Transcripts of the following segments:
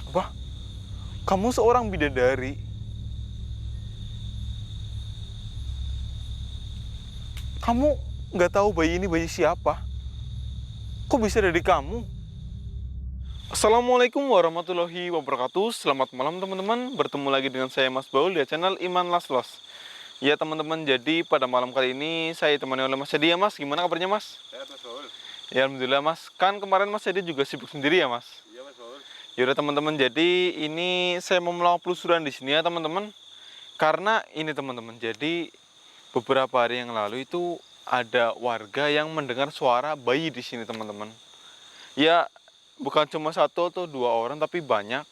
Apa? Kamu seorang bidadari? Kamu nggak tahu bayi ini bayi siapa? Kok bisa ada di kamu? Assalamualaikum warahmatullahi wabarakatuh. Selamat malam teman-teman. Bertemu lagi dengan saya Mas Baul di channel Iman Laslos. Ya teman-teman, jadi pada malam kali ini saya ditemani oleh Mas Edi ya Mas. Gimana kabarnya Mas? Sehat Mas Baul. Ya alhamdulillah Mas. Kan kemarin Mas Edi juga sibuk sendiri ya Mas? Iya Mas Baul. Yaudah teman-teman, jadi ini saya mau melakukan penelusuran di sini ya teman-teman. Karena ini teman-teman, jadi beberapa hari yang lalu itu ada warga yang mendengar suara bayi di sini teman-teman. Ya bukan cuma satu atau dua orang tapi banyak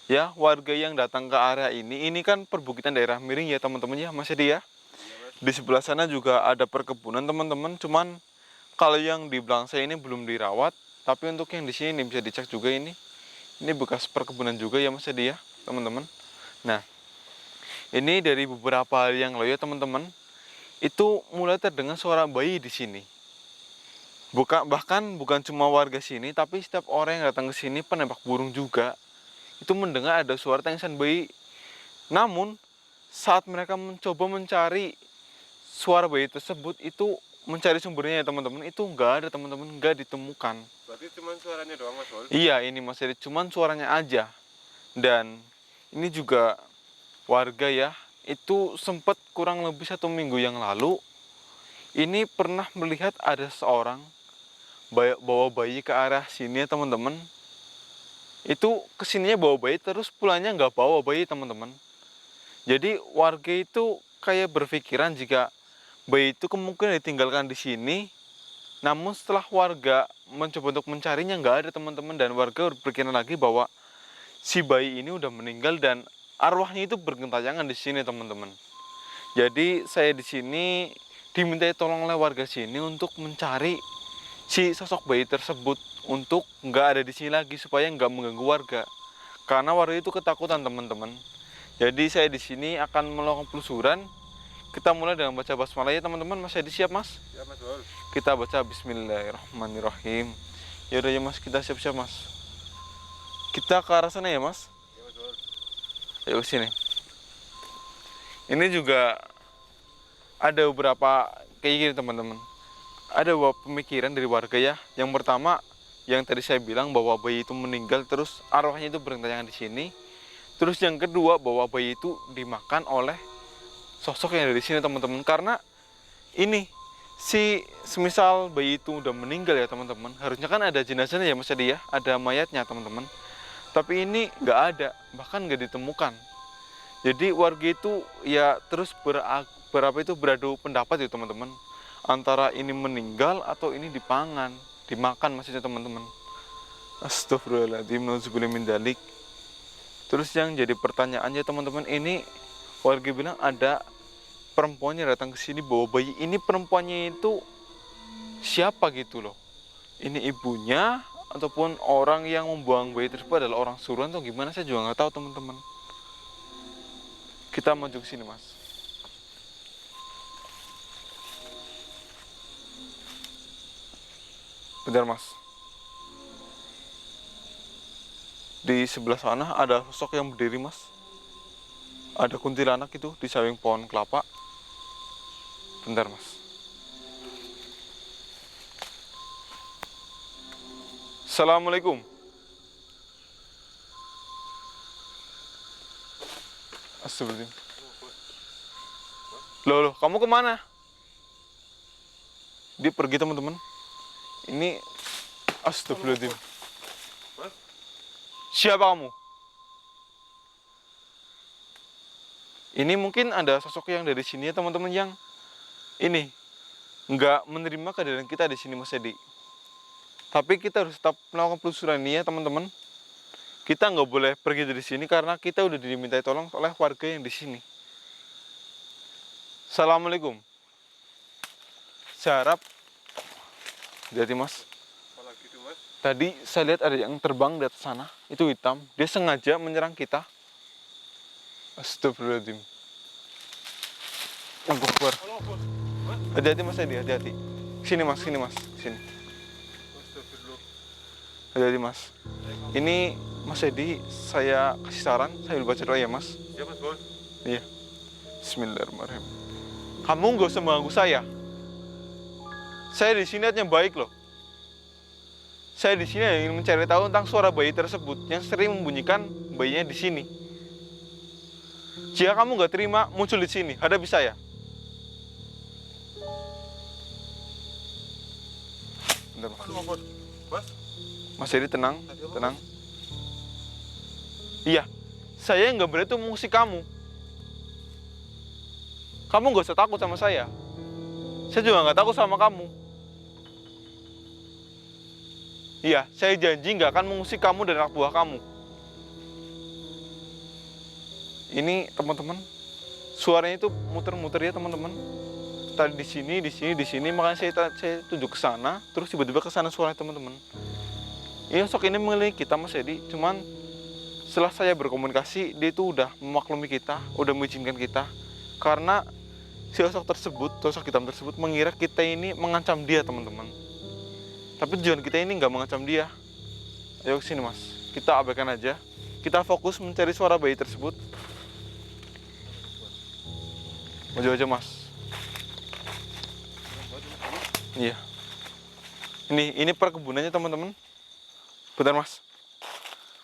ya warga yang datang ke area ini. Ini kan perbukitan daerah miring ya teman-teman ya Mas Edi ya. Iya Mas. Di sebelah sana juga ada perkebunan teman-teman. Cuman kalau yang di belakang saya ini belum dirawat. Tapi untuk yang di sini bisa dicek juga ini. Ini bekas perkebunan juga ya Mas Edi ya teman-teman. Nah ini dari beberapa hari yang lalu ya teman-teman. Itu mulai terdengar suara bayi di sini. Bahkan bukan cuma warga sini, tapi setiap orang yang datang ke sini, penembak burung juga, itu mendengar ada suara tangisan bayi. Namun, saat mereka mencoba mencari suara bayi tersebut, itu mencari sumbernya ya teman-teman, itu nggak ada teman-teman, nggak ditemukan. Berarti cuma suaranya doang Mas Baul? Iya, ini masih ada, cuman suaranya aja. Dan ini juga warga ya, itu sempat kurang lebih 1 minggu yang lalu, ini pernah melihat ada seorang bawa bayi ke arah sini ya teman-teman. Itu kesininya bawa bayi, terus pulangnya nggak bawa bayi teman-teman. Jadi warga itu kayak berpikiran jika bayi itu kemungkinan ditinggalkan di sini. Namun setelah warga mencoba untuk mencarinya nggak ada teman-teman, dan warga berpikiran lagi bahwa si bayi ini udah meninggal dan arwahnya itu bergentayangan di sini teman-teman. Jadi saya di sini dimintai tolong oleh warga sini untuk mencari si sosok bayi tersebut untuk nggak ada di sini lagi supaya nggak mengganggu warga. Karena warga itu ketakutan teman-teman. Jadi saya di sini akan melakukan penelusuran. Kita mulai dengan baca basmalah ya teman-teman. Mas Edi siap Mas? Iya Mas Baul. Kita baca Bismillahirrahmanirrahim. Ya udah ya Mas, kita siap-siap Mas. Kita ke arah sana ya Mas. Iya Mas Baul. Ayo ke sini. Ini juga ada beberapa kayak gini teman-teman. Ada beberapa pemikiran dari warga ya. Yang pertama, yang tadi saya bilang bahwa bayi itu meninggal terus arwahnya itu bergentayangan di sini. Terus yang kedua, bahwa bayi itu dimakan oleh sosok yang ada di sini teman-teman. Karena ini semisal bayi itu udah meninggal ya teman-teman, harusnya kan ada jenazahnya ya Mas Adi ya, ada mayatnya teman-teman. Tapi ini nggak ada, bahkan nggak ditemukan. Jadi warga itu ya terus beradu pendapat ya teman-teman, antara ini meninggal atau ini dimakan maksudnya teman-teman. Astagfirullahaladzim, nauzubillah min dzalik. Terus yang jadi pertanyaannya teman-teman, ini warga bilang ada perempuannya datang ke sini bawa bayi. Ini perempuannya itu siapa gitu loh? Ini ibunya ataupun orang yang membuang bayi tersebut adalah orang suruhan atau gimana, saya juga nggak tahu teman-teman. Kita maju ke sini Mas. Bentar Mas. Di sebelah sana ada sosok yang berdiri Mas. Ada kuntilanak itu di samping pohon kelapa. Bentar Mas. Assalamualaikum. Astagfirullahaladzim. Loh, kamu kemana? Dia pergi teman-teman. Ini astagfirullahaladzim. Siapa kamu? Ini mungkin ada sosok yang dari sini ya teman-teman, yang ini nggak menerima kehadiran kita di sini Mas Edi. Tapi kita harus tetap melakukan penelusuran ini ya teman-teman. Kita nggak boleh pergi dari sini karena kita udah dimintai tolong oleh warga yang di sini. Assalamualaikum. Saya harap jadi Mas. Apalagi itu Mas? Tadi saya lihat ada yang terbang di atas sana, itu hitam. Dia sengaja menyerang kita. Astagfirullahaladzim. Allahu Akbar. Hati-hati Mas Edi, hati-hati. Sini Mas, sini Mas, sini. Astagfirullah. Hati-hati Mas. Ini Mas Edi, saya kasih saran, saya baca doa ya mas. Siap Mas Bos. Iya. Bismillahirrahmanirrahim. Kamu nggak usah mengganggu saya. Saya di sini hanya baik loh. Saya di sini ingin mencari tahu tentang suara bayi tersebut yang sering membunyikan bayinya di sini. Jika kamu nggak terima, muncul di sini, hadapi saya. Bentar, Mas. Aduh Bos. Mas, Mas Edi tenang, tadi apa, tenang. Iya, saya nggak berani tuh mengusik kamu. Kamu nggak usah takut sama saya. Saya juga nggak takut sama kamu. Iya, saya janji nggak akan mengusik kamu dan anak buah kamu. Ini teman-teman, suaranya itu muter-muter ya teman-teman. Tadi di sini, makanya saya tunjuk ke sana, terus tiba-tiba ke sana suaranya teman-teman. Iya, sok ini mengelilingi kita Mas Edi, cuman setelah saya berkomunikasi, dia itu udah memaklumi kita, udah mengizinkan kita. Karena si sosok hitam tersebut mengira kita ini mengancam dia teman-teman. Tapi tujuan kita ini nggak mengancam dia. Ayo kesini mas, kita abaikan aja. Kita fokus mencari suara bayi tersebut. Maju aja mas. Iya. Ini perkebunannya teman-teman. Bentar mas.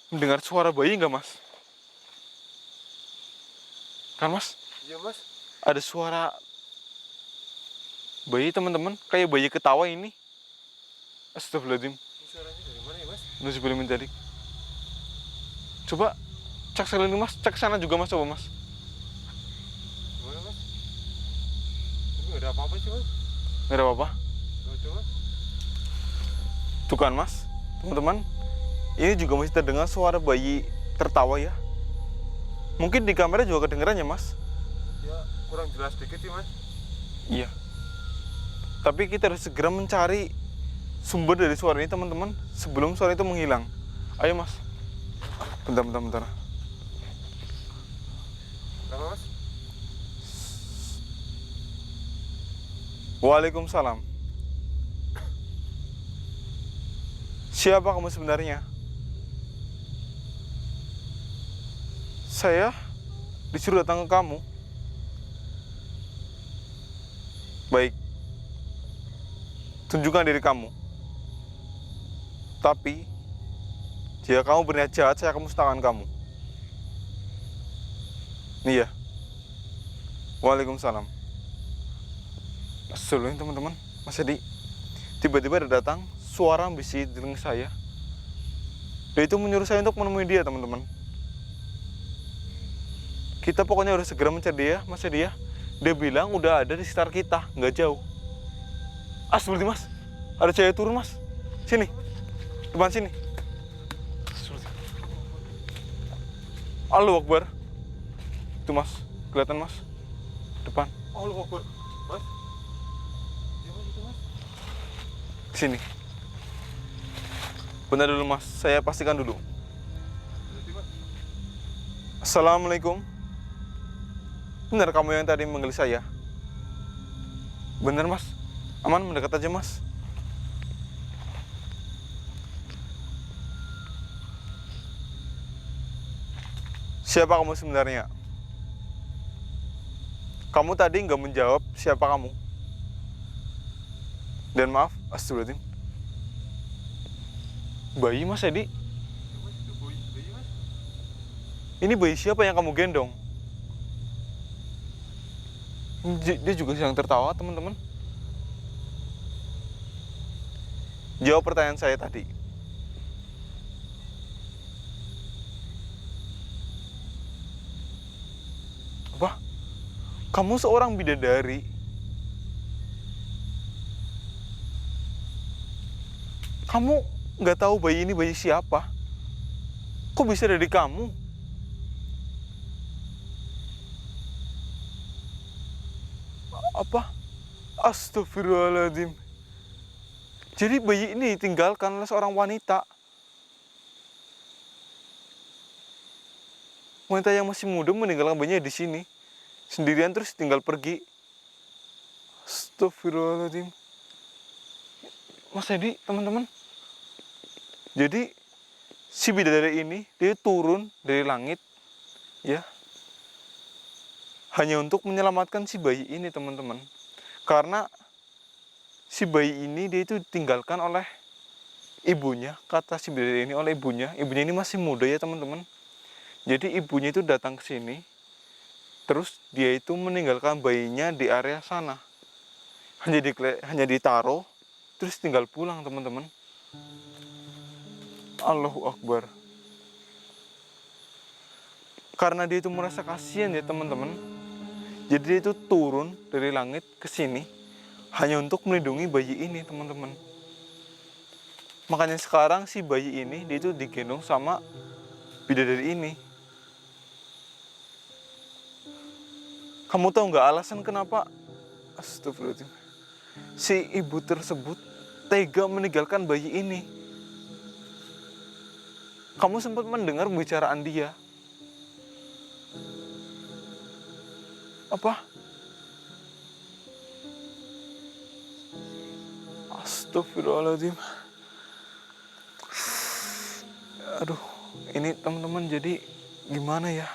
Mendengar suara bayi nggak mas? Kan mas? iya Mas. Ada suara bayi teman-teman. Kayak bayi ketawa ini. Astagfirullahaladzim. Ini suaranya dari mana ya Mas? Nuzubillah min dzalik. Coba cek sekeliling mas, cek sana juga mas, coba mas. Gimana Mas? Tapi nggak ada apa-apa sih Mas. Nggak ada apa-apa. Nggak ada Mas. Tuh kan mas, teman-teman. Ini juga masih terdengar suara bayi tertawa ya. Mungkin di kamera juga kedengeran ya mas. Ya kurang jelas dikit sih Mas. Iya. Tapi kita harus segera mencari sumber dari suara ini teman-teman, sebelum suara itu menghilang. Ayo mas. Bentar. Kenapa Mas? Waalaikumsalam. Siapa kamu sebenarnya? Saya disuruh datang ke kamu. Baik. Tunjukkan diri kamu. Tapi jika kamu berniat jahat, saya akan musnahkan kamu. Iya. Waalaikumsalam. Assalamualaikum teman-teman. Mas Edi, tiba-tiba ada datang suara ambisi di telinga saya. Dia itu menyuruh saya untuk menemui dia teman-teman. Kita pokoknya harus segera mencari dia, Mas Edi ya. Dia bilang udah ada di sekitar kita, nggak jauh. Astagfirullah mas, ada cewek turun mas. Sini, depan sini. Allahu Akbar. Itu mas, kelihatan mas. Depan. Allahu Akbar. Mas. Iya Mas itu Mas. Sini. Bentar dulu mas, saya pastikan dulu. Berarti Mas. Assalamualaikum. Benar kamu yang tadi manggil saya? Benar mas, aman mendekat aja mas. Siapa kamu sebenarnya? Kamu tadi nggak menjawab siapa kamu. Dan maaf, astagfirullahaladzim. Bayi mas Edi? Itu Mas itu bayi Mas. Ini bayi siapa yang kamu gendong? Dia juga sedang tertawa teman-teman. Jawab pertanyaan saya tadi. Apa? Kamu seorang bidadari. Kamu nggak tahu bayi ini bayi siapa? Kok bisa ada di kamu? Apa? Astagfirullahaladzim. Jadi bayi ini ditinggalkan oleh seorang wanita. Wanita yang masih muda meninggalkan bayinya di sini. Sendirian terus tinggal pergi. si bidadari ini dia turun dari langit ya hanya untuk menyelamatkan si bayi ini teman-teman. Karena si bayi ini dia itu ditinggalkan oleh ibunya, kata si bidadari ini oleh ibunya. Ibunya ini masih muda ya teman-teman. Jadi ibunya itu datang ke sini, terus dia itu meninggalkan bayinya di area sana. Hanya ditaruh, terus tinggal pulang teman-teman. Allahu Akbar. Karena dia itu merasa kasihan ya teman-teman. Jadi dia itu turun dari langit ke sini hanya untuk melindungi bayi ini teman-teman. Makanya sekarang si bayi ini dia itu digendong sama bidadari ini. Kamu tahu nggak alasan kenapa? Astagfirullahaladzim. Si ibu tersebut tega meninggalkan bayi ini. Kamu sempat mendengar pembicaraan dia. Apa? Astagfirullahaladzim. Aduh, ini teman-teman jadi gimana ya?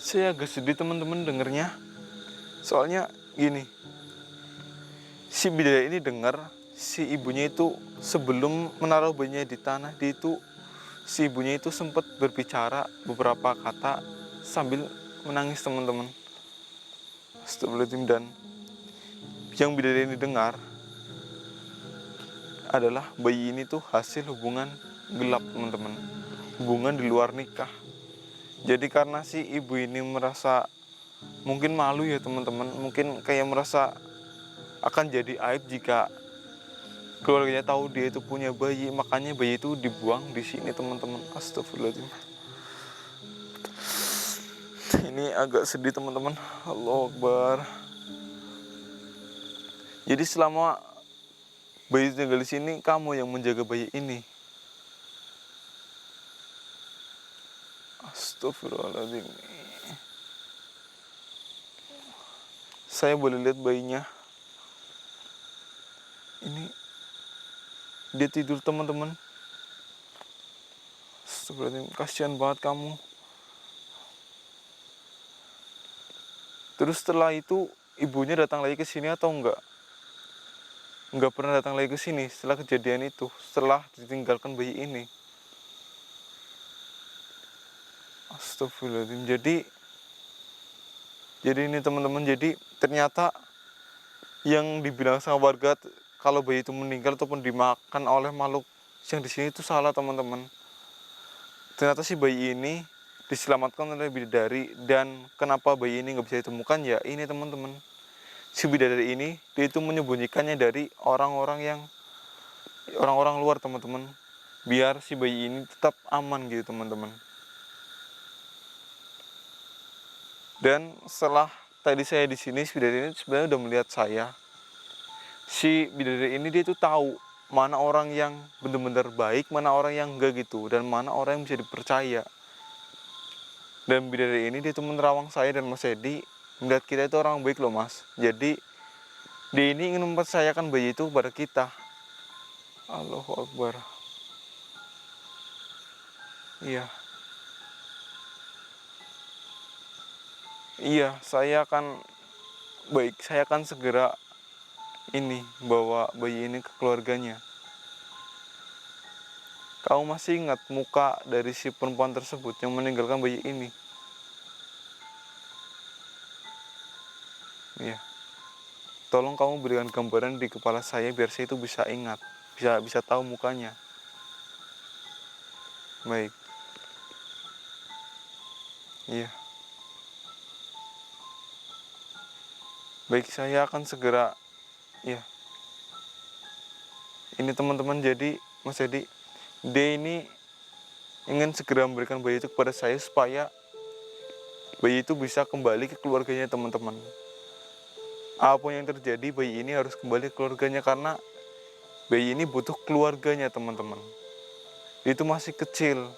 Saya agak sedih teman-teman dengernya. Soalnya gini, si bidadari ini dengar si ibunya itu sebelum menaruh bayinya di tanah, si ibunya itu sempat berbicara beberapa kata sambil menangis teman-teman. Astagfirullahaladzim. Dan yang bidadari ini dengar adalah bayi ini tuh hasil hubungan gelap teman-teman, hubungan di luar nikah. Jadi karena si ibu ini merasa mungkin malu ya teman-teman, mungkin kayak merasa akan jadi aib jika keluarganya tahu dia itu punya bayi, makanya bayi itu dibuang di sini teman-teman. Astagfirullahaladzim. Ini agak sedih teman-teman. Allahu Akbar. Jadi selama bayi tinggal di sini, kamu yang menjaga bayi ini. Astagfirullahaladzim. Saya boleh lihat bayinya. Ini dia tidur teman-teman. Astagfirullahaladzim, kasihan banget kamu. Terus setelah itu ibunya datang lagi ke sini atau enggak? Enggak pernah datang lagi ke sini setelah kejadian itu, setelah ditinggalkan bayi ini. Astagfirullahaladzim. Jadi ini teman-teman, jadi ternyata yang dibilang sama warga kalau bayi itu meninggal ataupun dimakan oleh makhluk yang di sini itu salah teman-teman. Ternyata si bayi ini diselamatkan oleh bidadari. Dan kenapa bayi ini nggak bisa ditemukan ya ini teman-teman, si bidadari ini dia itu menyembunyikannya dari orang-orang luar teman-teman, biar si bayi ini tetap aman gitu teman-teman. Dan setelah tadi saya di sini, si bidadari ini sebenarnya udah melihat saya. Si bidadari ini dia itu tahu mana orang yang benar-benar baik, mana orang yang enggak gitu, dan mana orang yang bisa dipercaya. Dan bidadari ini dia itu menerawang saya dan Mas Edi, melihat kita itu orang baik loh Mas. Jadi dia ini ingin mempercayakan bayi itu kepada kita. Allahu Akbar. Iya. Iya, saya akan segera ini bawa bayi ini ke keluarganya. Kamu masih ingat muka dari si perempuan tersebut yang meninggalkan bayi ini? Iya. Tolong kamu berikan gambaran di kepala saya biar saya itu bisa ingat, bisa tahu mukanya. Baik. Iya. Baik, saya akan segera. Iya. Ini teman-teman, jadi Mas Edi, dia ini ingin segera memberikan bayi itu kepada saya supaya bayi itu bisa kembali ke keluarganya teman-teman. Apapun yang terjadi, bayi ini harus kembali ke keluarganya karena bayi ini butuh keluarganya teman-teman. Itu masih kecil.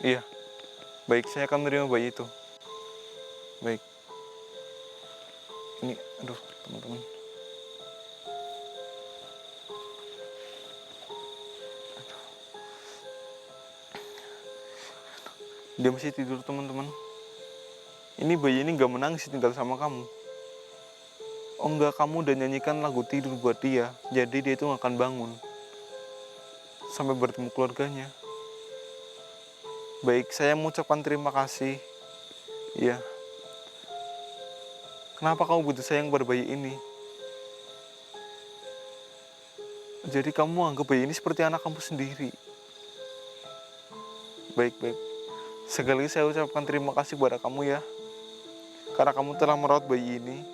Iya. Baik, saya akan menerima bayi itu. Baik. Ini, aduh teman-teman. Dia masih tidur teman-teman. Ini bayi ini gak menangis tinggal sama kamu. Oh enggak, kamu udah nyanyikan lagu tidur buat dia. Jadi dia itu gak akan bangun sampai bertemu keluarganya. Baik, saya mengucapkan terima kasih. Iya. Kenapa kamu butuh sayang kepada bayi ini? Jadi kamu anggap bayi ini seperti anak kamu sendiri. Baik. Sekali lagi saya ucapkan terima kasih kepada kamu ya. Karena kamu telah merawat bayi ini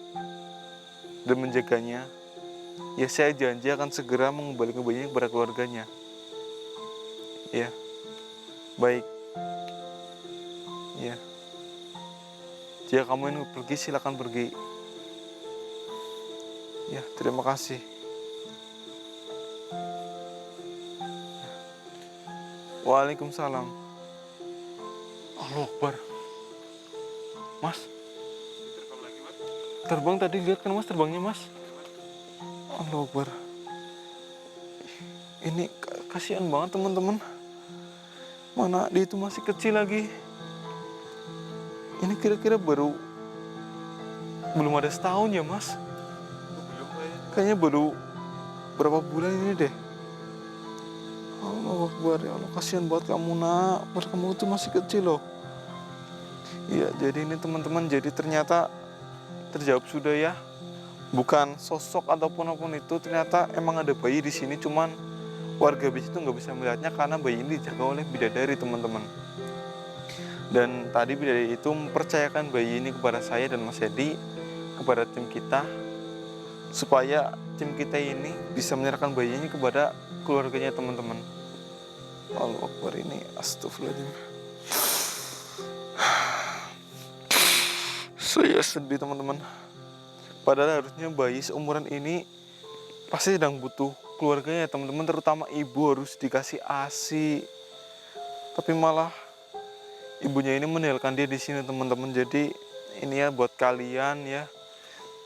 dan menjaganya. Ya, saya janji akan segera mengembalikan bayinya kepada keluarganya. Ya, baik. Ya, jika kamu ingin pergi, silakan pergi. Ya, terima kasih. Waalaikumsalam. Allahu Akbar. Mas, Terbang lagi, Mas. terbang tadi, lihat kan Mas terbangnya Mas. Allahu Akbar. Ini kasihan banget teman-teman. Mana dia itu masih kecil lagi. Ini kira-kira belum ada setahun ya Mas. Belum kayak. Kayaknya baru berapa bulan ini deh. Allahu Akbar, ya Allah, kasihan banget kamu nak. Kamu itu masih kecil loh. Iya, jadi ini teman-teman, jadi ternyata terjawab sudah ya. Bukan sosok ataupun apapun itu, ternyata emang ada bayi di sini, cuman warga bis itu nggak bisa melihatnya karena bayi ini dijaga oleh bidadari teman-teman. Dan tadi bidadari itu mempercayakan bayi ini kepada saya dan Mas Edi, kepada tim kita, supaya tim kita ini bisa menyerahkan bayi ini kepada keluarganya teman-teman. Allahu Akbar, ini astagfirullahaladzim. Saya sedih teman-teman. Padahal harusnya bayi seumuran ini pasti sedang butuh keluarganya teman-teman, terutama ibu harus dikasih ASI. Tapi malah ibunya ini meninggalkan dia di sini teman-teman. Jadi ini ya buat kalian ya.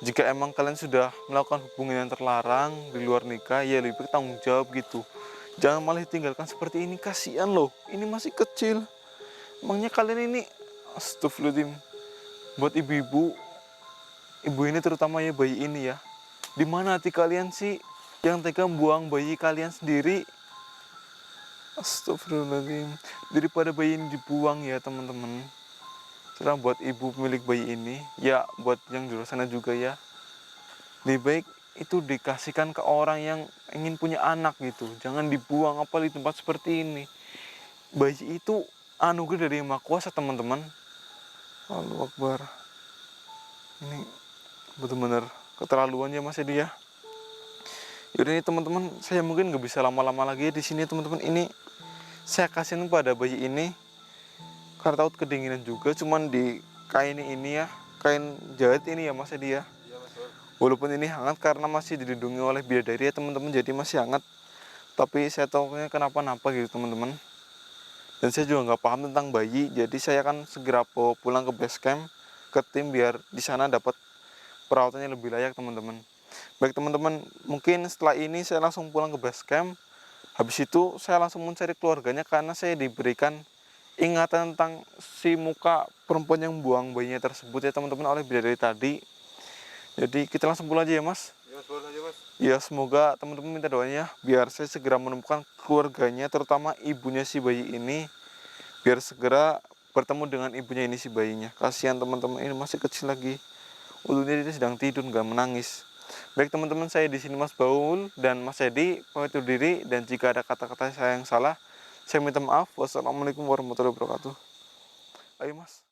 Jika emang kalian sudah melakukan hubungan yang terlarang di luar nikah, ya lebih baik tanggung jawab gitu. Jangan malah ditinggalkan seperti ini, kasihan loh. Ini masih kecil. Emangnya kalian ini, astagfirullahaladzim, buat ibu-ibu, ibu ini terutama ya bayi ini ya. Di mana hati kalian sih yang tega buang bayi kalian sendiri? Astagfirullahaladzim. Daripada bayi ini dibuang ya teman-teman. Serah buat ibu pemilik bayi ini, ya buat yang di luar sana juga ya. Lebih baik itu dikasihkan ke orang yang ingin punya anak gitu. Jangan dibuang apalagi di tempat seperti ini. Bayi itu anugerah dari Yang Maha Kuasa teman-teman. Allahu Akbar. Ini benar-benar keterlaluan ya Mas Edi ya. Yaudah nih teman-teman, saya mungkin nggak bisa lama-lama lagi di sini teman-teman. Ini saya kasihin pada bayi ini karena takut kedinginan juga. Cuman di kain ini ya, kain jahit ini ya Mas Edi ya. Iya, Mas. Bor. Walaupun ini hangat karena masih dilindungi oleh bidadari ya teman-teman, jadi masih hangat. Tapi saya tahunya kenapa-napa gitu teman-teman. Dan saya juga nggak paham tentang bayi, jadi saya akan segera pulang ke base camp, ke tim biar di sana dapat perawatannya lebih layak teman-teman. Baik teman-teman, mungkin setelah ini saya langsung pulang ke base camp. Habis itu saya langsung mencari keluarganya karena saya diberikan ingatan tentang si muka perempuan yang buang bayinya tersebut ya teman-teman oleh bidadari tadi. Jadi kita langsung pulang aja ya Mas. Iya, Mas. Bor aja, Mas. Ya semoga teman-teman minta doanya biar saya segera menemukan keluarganya, terutama ibunya si bayi ini, biar segera bertemu dengan ibunya ini si bayinya. Kasihan teman-teman, ini masih kecil lagi. Untungnya dia sedang tidur nggak menangis. Baik teman-teman, saya di sini Mas Baul dan Mas Edi pamit undur diri, dan jika ada kata-kata saya yang salah, saya minta maaf. Wassalamualaikum warahmatullahi wabarakatuh. Ayo Mas.